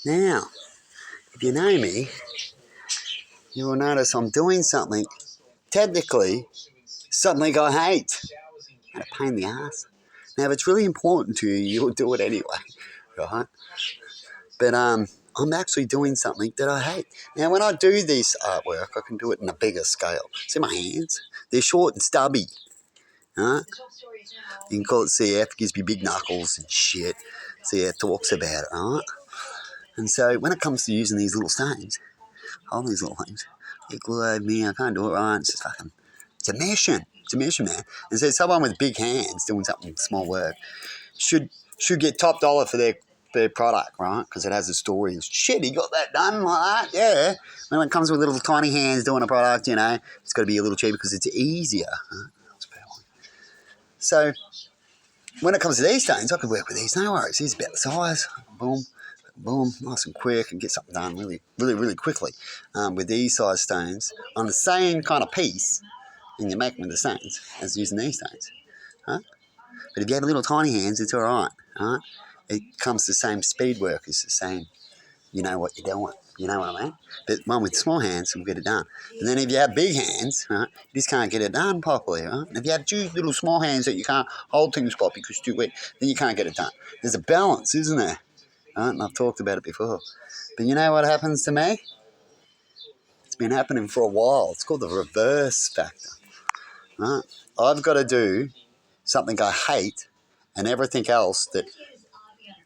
Now, if you know me, you will notice I'm doing something, technically, something I hate. And a pain in the ass. Now, if it's really important to you, you'll do it anyway, right? But I'm actually doing something that I hate. Now, when I do this artwork, I can do it in a bigger scale. See my hands? They're short and stubby. Right? You can call it CF, it gives me big knuckles and shit. CF talks about it, right? And so when it comes to using these little stones, all these little things, it glowed me, I can't do it right. It's just fucking, it's a mission. It's a mission, man. And so someone with big hands doing something small work should get top dollar for their product, right? Because it has a story. Shit, he got that done like that, yeah. When it comes with little tiny hands doing a product, you know, it's got to be a little cheaper because it's easier. Right? So when it comes to these stones, I can work with these, no worries. These about the size, boom, boom, nice and quick, and get something done really, really, really quickly with these size stones on the same kind of piece, and you make them with the stones as using these stones. Huh? But if you have little tiny hands, it's all right. Right? It comes the same speed work. It's the same, you know what you're doing. You know what I mean? But one with small hands will get it done. And then if you have big hands, right, you just can't get it done properly. Right? And if you have two little small hands that you can't hold things properly because it's too weak, then you can't get it done. There's a balance, isn't there? Right? And I've talked about it before. But you know what happens to me? It's been happening for a while. It's called the reverse factor. Right? I've got to do something I hate, and everything else that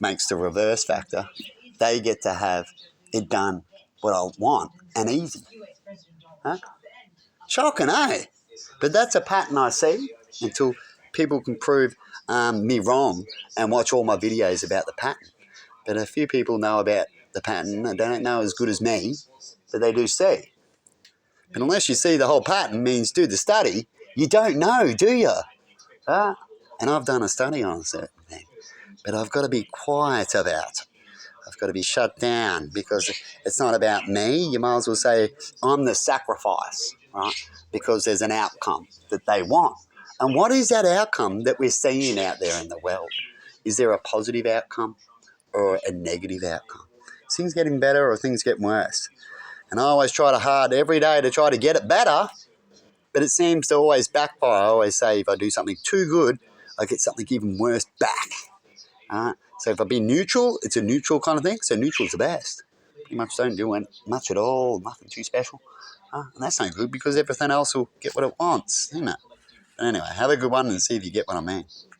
makes the reverse factor, they get to have it done what I want and easy. Huh? Shocking, eh? But that's a pattern I see until people can prove me wrong and watch all my videos about the pattern. But a few people know about the pattern. They don't know as good as me, but they do see. But unless you see the whole pattern means do the study, you don't know, do you? Huh? And I've done a study on a certain thing. But I've got to be quiet about it. I've got to be shut down because it's not about me. You might as well say I'm the sacrifice, right? Because there's an outcome that they want. And what is that outcome that we're seeing out there in the world? Is there a positive outcome or a negative outcome? Is things getting better or things getting worse? And I always try hard every day to try to get it better, but it seems to always backfire. I always say if I do something too good, I get something even worse back. So if I be neutral, it's a neutral kind of thing. So neutral's the best. Pretty much don't do much at all, nothing too special. And that's no good because everything else will get what it wants, isn't it? But anyway, have a good one and see if you get what I mean.